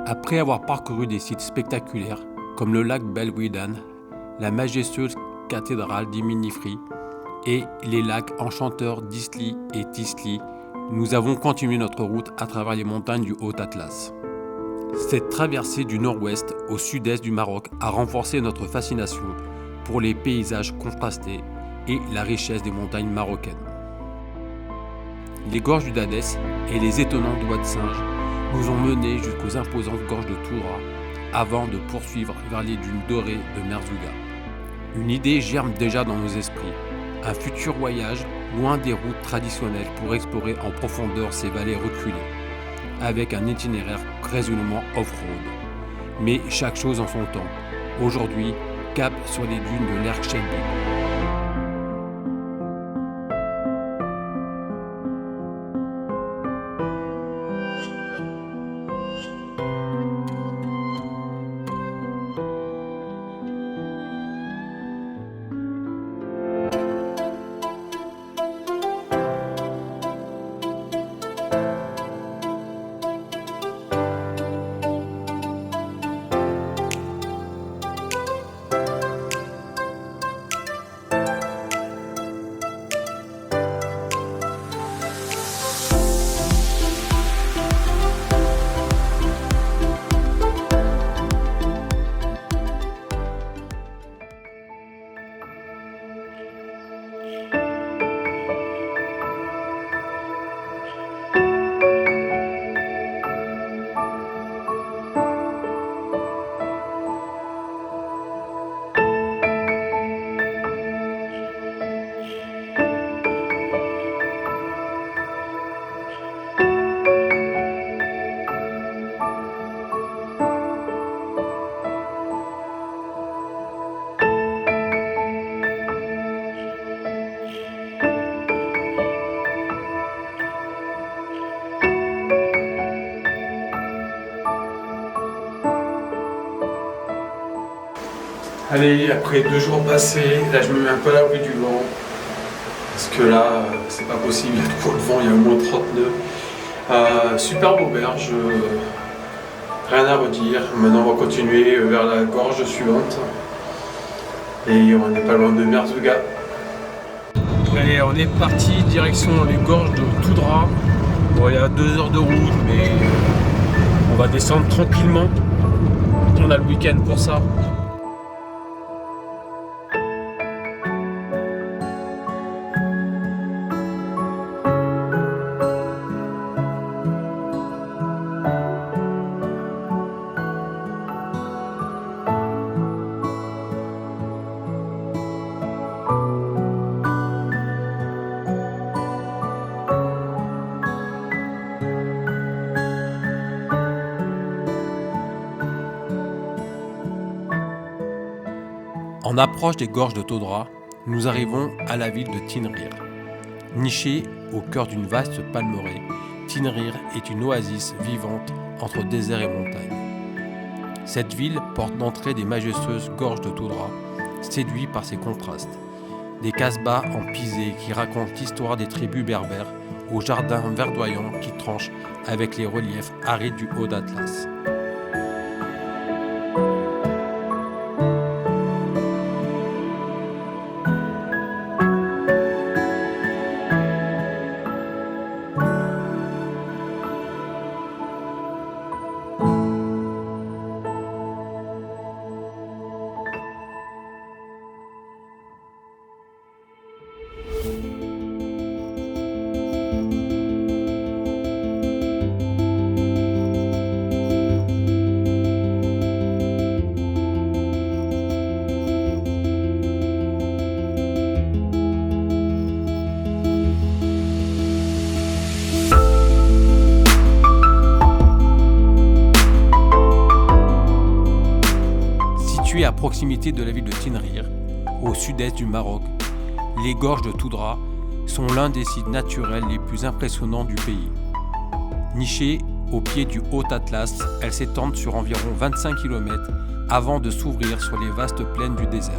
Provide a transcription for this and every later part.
Après avoir parcouru des sites spectaculaires comme le lac Belwedan, la majestueuse cathédrale d'Iminifri et les lacs enchanteurs d'Isli et Tisli, nous avons continué notre route à travers les montagnes du Haut-Atlas. Cette traversée du nord-ouest au sud-est du Maroc a renforcé notre fascination pour les paysages contrastés et la richesse des montagnes marocaines. Les gorges du Dadès et les étonnants doigts de singe nous ont menés jusqu'aux imposantes gorges de Toudra avant de poursuivre vers les dunes dorées de Merzouga. Une idée germe déjà dans nos esprits, un futur voyage loin des routes traditionnelles pour explorer en profondeur ces vallées reculées, avec un itinéraire résolument off-road. Mais chaque chose en son temps. Aujourd'hui, cap sur les dunes de l'Erkshebbi. Allez, après 2 jours passés, là je me mets un peu à l'abri du vent. Parce que là, c'est pas possible, il y a trop de vent, il y a au moins 30 nœuds. Superbe auberge, rien à redire. Maintenant on va continuer vers la gorge suivante. Et on n'est pas loin de Merzouga. Allez, on est parti direction les gorges de Toudra. Bon, il y a 2 heures de route, mais on va descendre tranquillement. On a le week-end pour ça. En approche des gorges de Toudra, nous arrivons à la ville de Tinrir. Nichée au cœur d'une vaste palmeraie, Tinrir est une oasis vivante entre désert et montagne. Cette ville porte l'entrée des majestueuses gorges de Toudra, séduit par ses contrastes. Des casbahs en pisé qui racontent l'histoire des tribus berbères aux jardins verdoyants qui tranchent avec les reliefs arides du Haut-Atlas. Située à proximité de la ville de Tinrir, au sud-est du Maroc, les gorges de Toudra sont l'un des sites naturels les plus impressionnants du pays. Nichées au pied du Haut-Atlas, elles s'étendent sur environ 25 km avant de s'ouvrir sur les vastes plaines du désert.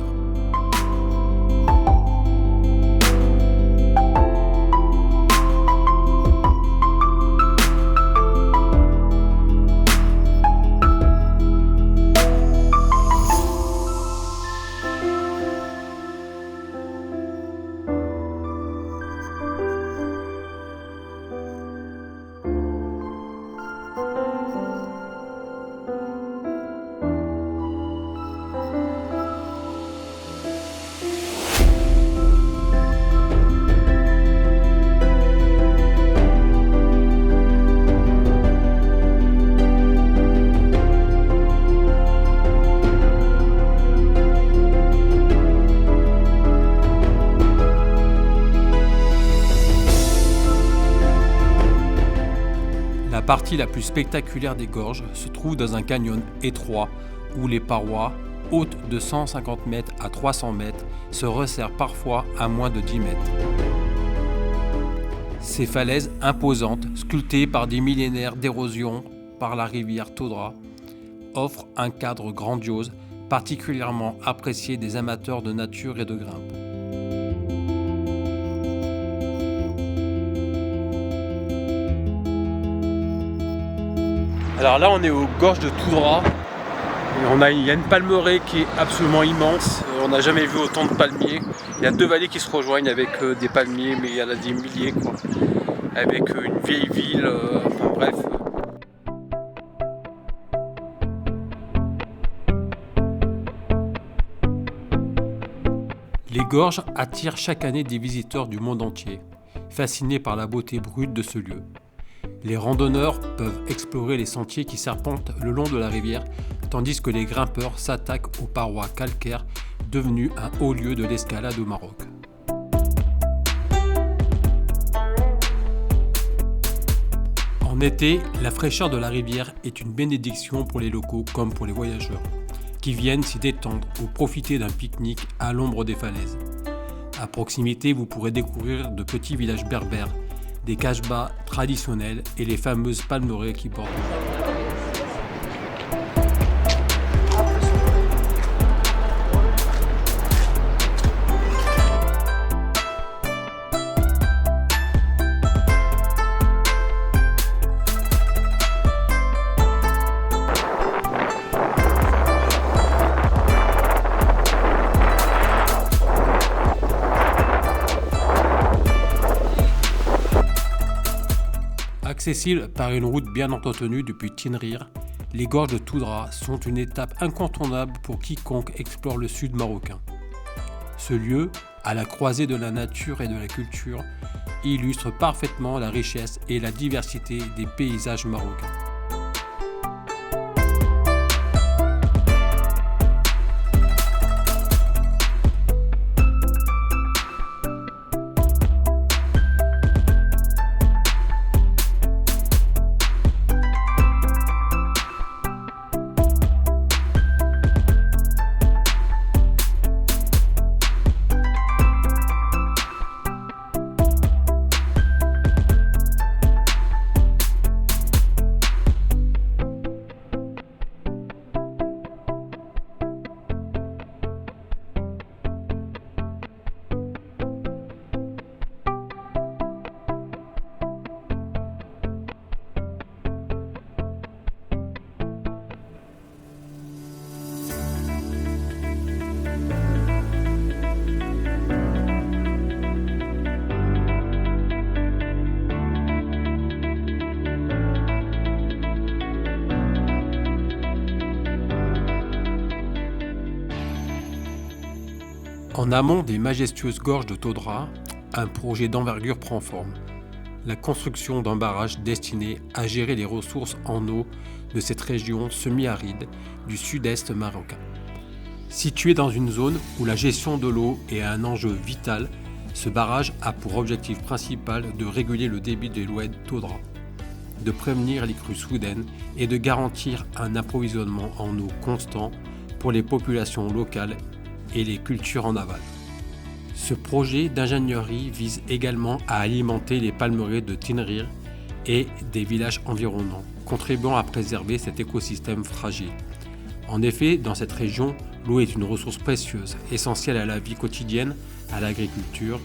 partie la plus spectaculaire des gorges se trouve dans un canyon étroit où les parois, hautes de 150 mètres à 300 mètres, se resserrent parfois à moins de 10 mètres. Ces falaises imposantes, sculptées par des millénaires d'érosion par la rivière Todra, offrent un cadre grandiose, particulièrement apprécié des amateurs de nature et de grimpe. Alors là, on est aux gorges de Todra. Il y a une palmeraie qui est absolument immense. On n'a jamais vu autant de palmiers. Il y a deux vallées qui se rejoignent avec des palmiers, mais il y en a des milliers, quoi. Avec une vieille ville, enfin bref. Les gorges attirent chaque année des visiteurs du monde entier, fascinés par la beauté brute de ce lieu. Les randonneurs peuvent explorer les sentiers qui serpentent le long de la rivière, tandis que les grimpeurs s'attaquent aux parois calcaires devenues un haut lieu de l'escalade au Maroc. En été, la fraîcheur de la rivière est une bénédiction pour les locaux comme pour les voyageurs, qui viennent s'y détendre ou profiter d'un pique-nique à l'ombre des falaises. À proximité, vous pourrez découvrir de petits villages berbères, des kasbahs traditionnels et les fameuses palmeraies qui portent le nom. Accessibles par une route bien entretenue depuis Tinrir, les gorges de Todra sont une étape incontournable pour quiconque explore le sud marocain. Ce lieu, à la croisée de la nature et de la culture, illustre parfaitement la richesse et la diversité des paysages marocains. En amont des majestueuses gorges de Todra, un projet d'envergure prend forme. La construction d'un barrage destiné à gérer les ressources en eau de cette région semi-aride du sud-est marocain. Situé dans une zone où la gestion de l'eau est un enjeu vital, ce barrage a pour objectif principal de réguler le débit des l'oued Todra, de prévenir les crues soudaines et de garantir un approvisionnement en eau constant pour les populations locales et les cultures en aval. Ce projet d'ingénierie vise également à alimenter les palmeraies de Tinrir et des villages environnants, contribuant à préserver cet écosystème fragile. En effet, dans cette région, l'eau est une ressource précieuse, essentielle à la vie quotidienne, à l'agriculture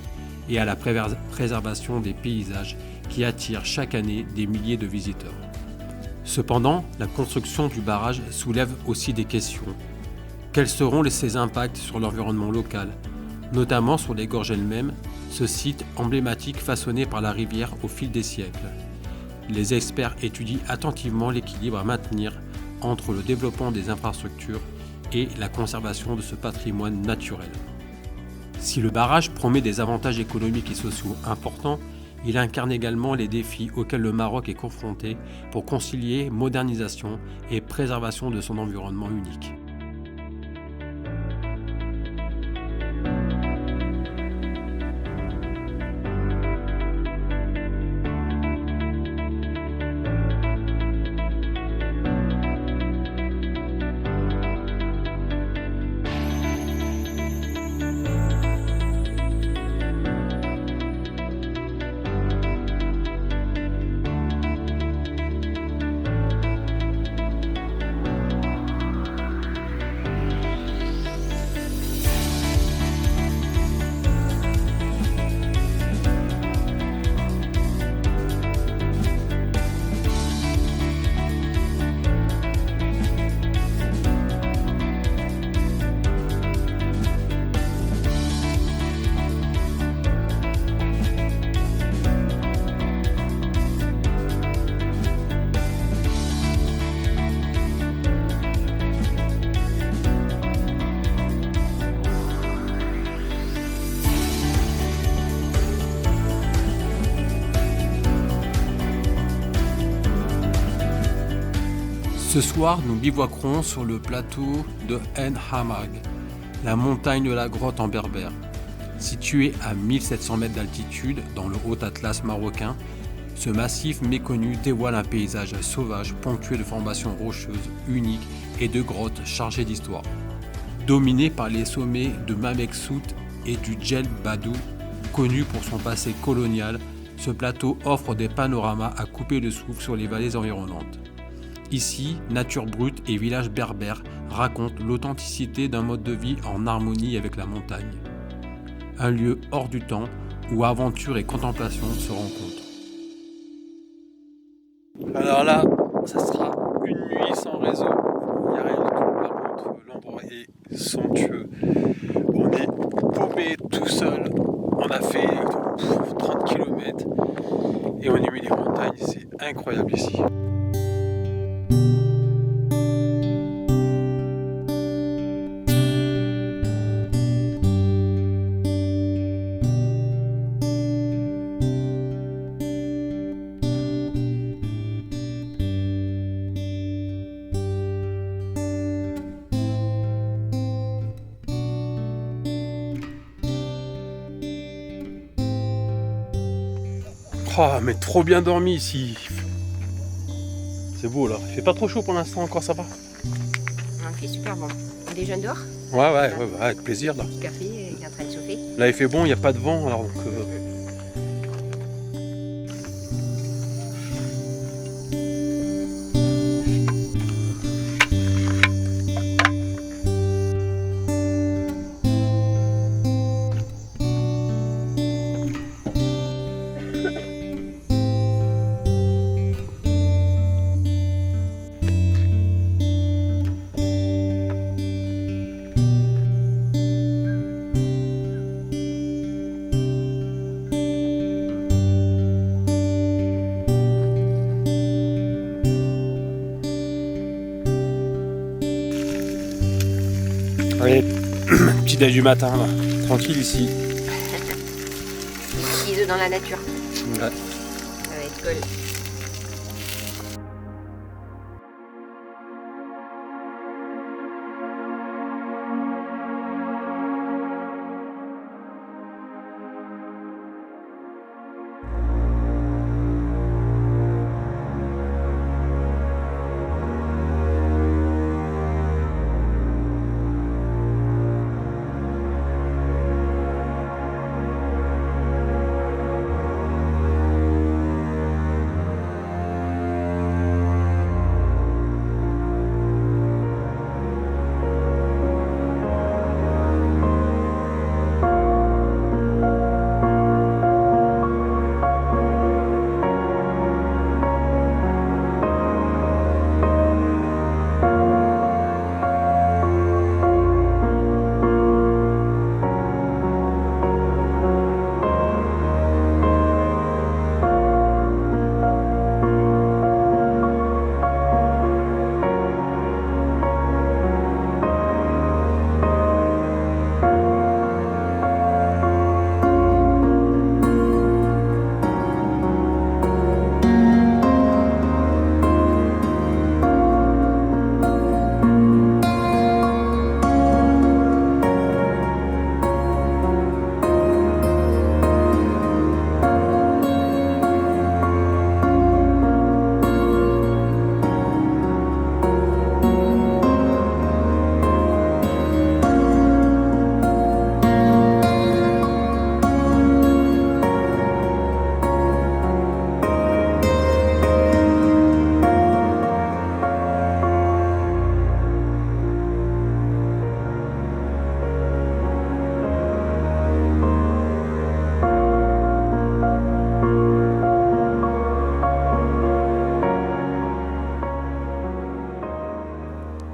et à la préservation des paysages qui attirent chaque année des milliers de visiteurs. Cependant, la construction du barrage soulève aussi des questions. Quels seront ses impacts sur l'environnement local, notamment sur les gorges elles-mêmes, ce site emblématique façonné par la rivière au fil des siècles? Les experts étudient attentivement l'équilibre à maintenir entre le développement des infrastructures et la conservation de ce patrimoine naturel. Si le barrage promet des avantages économiques et sociaux importants, il incarne également les défis auxquels le Maroc est confronté pour concilier modernisation et préservation de son environnement unique. Ce soir, nous bivouaquerons sur le plateau de En Hamag, la montagne de la grotte en berbère. Situé à 1700 mètres d'altitude dans le Haut Atlas marocain, ce massif méconnu dévoile un paysage sauvage ponctué de formations rocheuses uniques et de grottes chargées d'histoire. Dominé par les sommets de Mameksout et du Djel Badou, connu pour son passé colonial, ce plateau offre des panoramas à couper le souffle sur les vallées environnantes. Ici, nature brute et village berbère racontent l'authenticité d'un mode de vie en harmonie avec la montagne. Un lieu hors du temps où aventure et contemplation se rencontrent. Alors là, ça sera une nuit sans réseau. Il n'y a rien du tout. Par contre, l'endroit est somptueux. On est paumé tout seul. On a fait 30 km et on est mis les montagnes. C'est incroyable ici. Oh, mais trop bien dormi ici. C'est beau là. Il fait pas trop chaud pour l'instant encore, ça va? Non, il fait super bon. On déjeune dehors? Ouais, avec plaisir là. Un petit café, il est en train de chauffer. Là il fait bon, il n'y a pas de vent alors donc. Allez, petit déj du matin là, tranquille ici. Des petits œufs dans la nature. Ouais. Ça va être cool.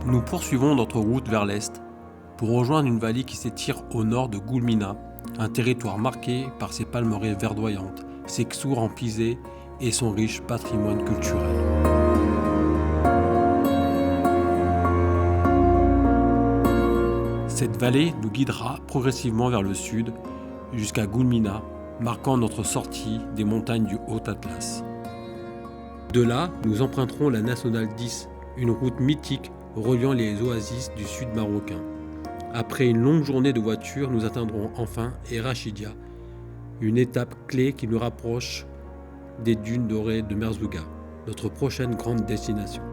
Nous poursuivons notre route vers l'est pour rejoindre une vallée qui s'étire au nord de Goulmina, un territoire marqué par ses palmeraies verdoyantes, ses ksours en pisé et son riche patrimoine culturel. Cette vallée nous guidera progressivement vers le sud jusqu'à Goulmina, marquant notre sortie des montagnes du Haut Atlas. De là, nous emprunterons la Nationale 10, une route mythique reliant les oasis du sud marocain. Après une longue journée de voiture, nous atteindrons enfin Erachidia, une étape clé qui nous rapproche des dunes dorées de Merzouga, notre prochaine grande destination.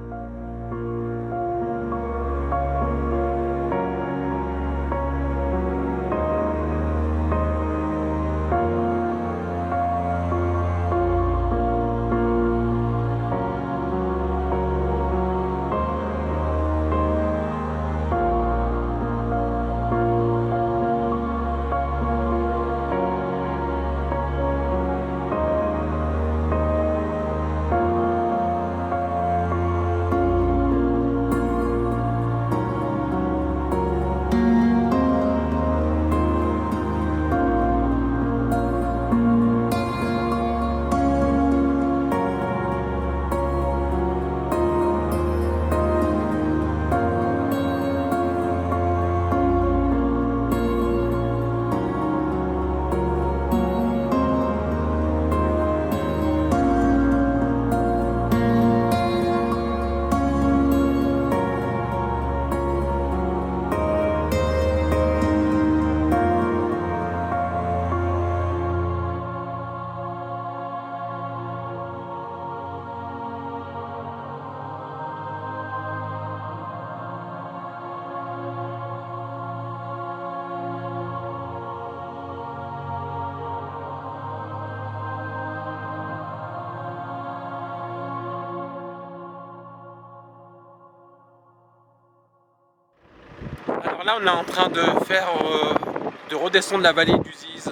Alors là, on est en train de redescendre la vallée du Ziz.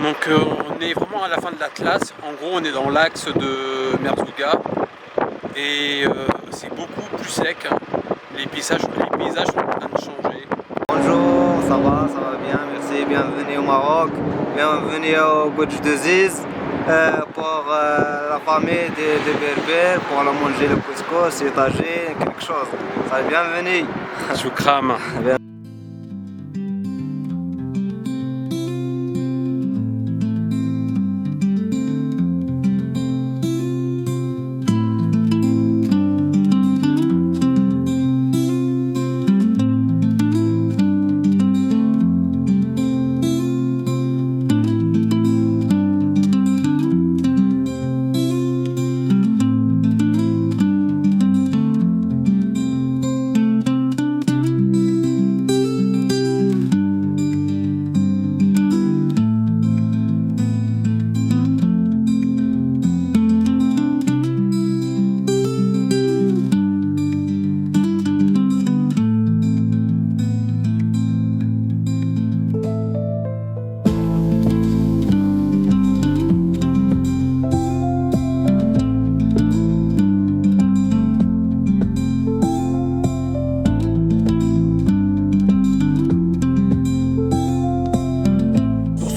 Donc on est vraiment à la fin de l'Atlas. En gros, on est dans l'axe de Merzouga et c'est beaucoup plus sec. Les paysages sont en train de changer. Bonjour, ça va bien, merci, bienvenue au Maroc, bienvenue au Gorge de Ziz. Pour la famille des Berbères, pour aller manger le couscous, c'est tagine, quelque chose. Bienvenue. Choukram.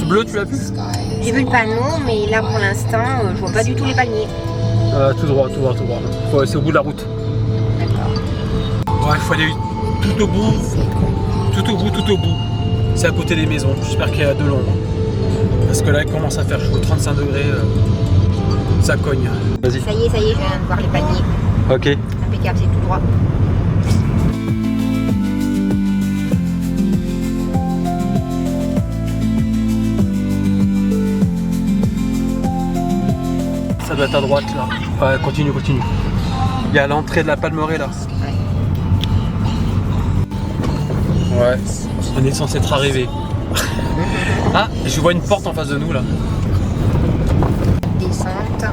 Bleu, tu l'as vu? J'ai vu le panneau, mais là pour l'instant, je vois pas du tout les palmiers. Tout droit. C'est au bout de la route. D'accord. Ouais, il faut aller tout au bout. C'est à côté des maisons. J'espère qu'il y a de l'ombre. Parce que là, il commence à faire chaud, 35 degrés. Ça cogne. Vas-y. Ça y est, je viens de voir les palmiers. Ok. Impeccable, c'est tout droit. Ça doit être à droite là. Ouais, continue. Il y a l'entrée de la Palmeraie là. Ouais. On est censé être arrivé. Ah, je vois une porte en face de nous là. Descente.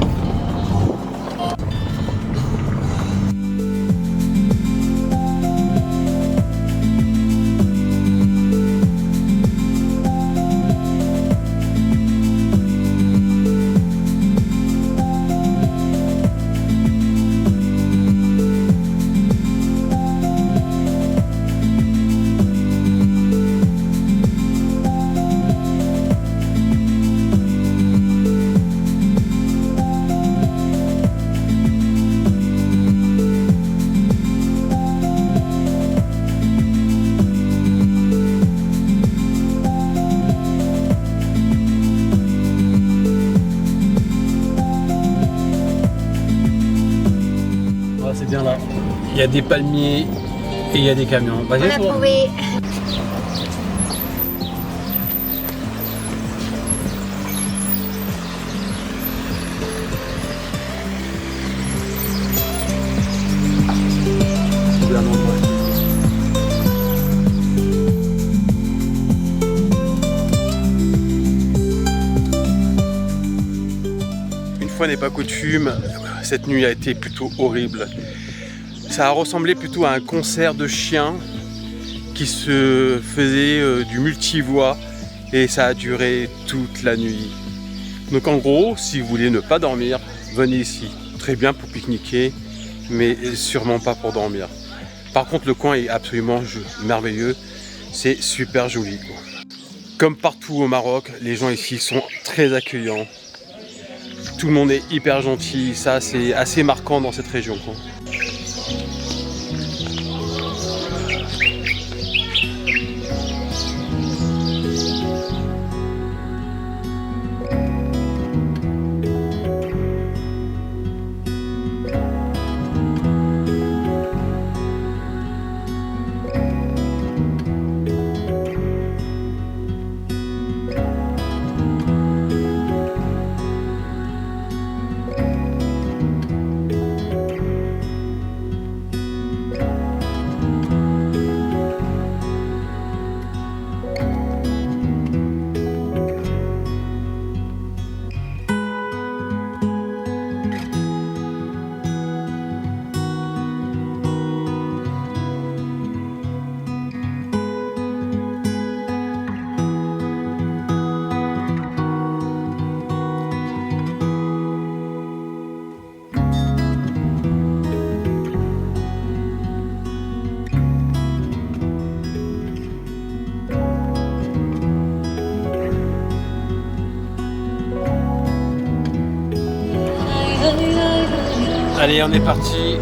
C'est bien là. Il y a des palmiers et il y a des camions. On a trouvé. Une fois n'est pas coutume, cette nuit a été plutôt horrible. Ça a ressemblé plutôt à un concert de chiens qui se faisait du multivoix et ça a duré toute la nuit. Donc en gros, si vous voulez ne pas dormir, venez ici. Très bien pour pique-niquer, mais sûrement pas pour dormir. Par contre, le coin est absolument merveilleux. C'est super joli, quoi. Comme partout au Maroc, les gens ici sont très accueillants. Tout le monde est hyper gentil. Ça, c'est assez marquant dans cette région, quoi. Allez, on est parti.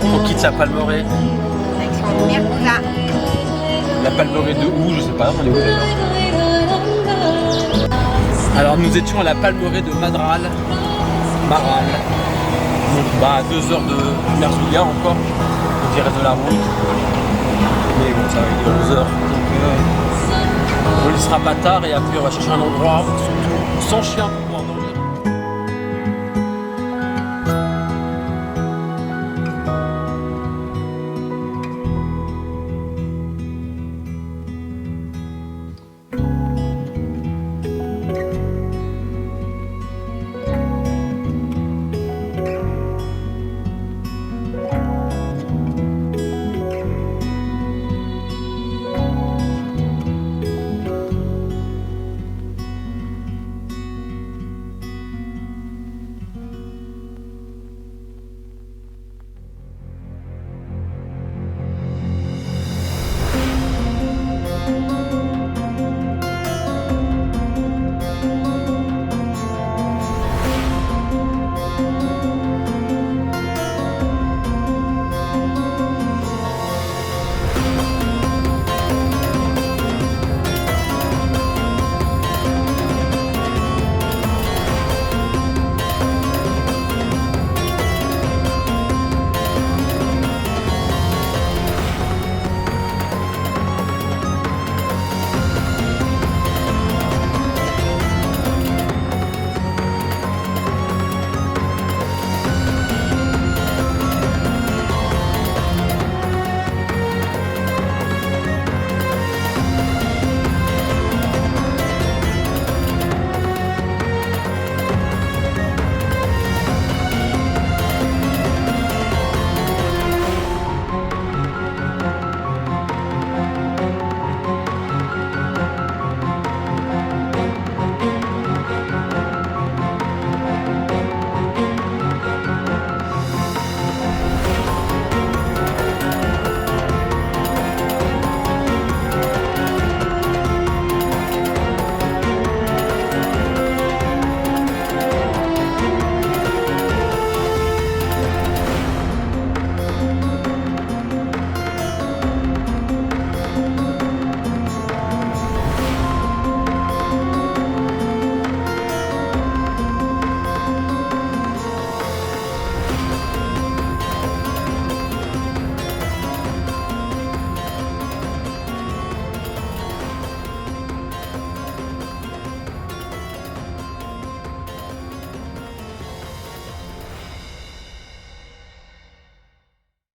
On quitte la Palmeraie. Direction Mercouza. La Palmeraie de où? Je sais pas, on est où d'ailleurs? Alors nous étions à la Palmeraie de Maral. Donc à 2 heures de Merzouga encore, on dirait de la route. Mais bon, ça va, il est 11 heures. Donc on y sera pas tard et après on va chercher un endroit surtout sans chien.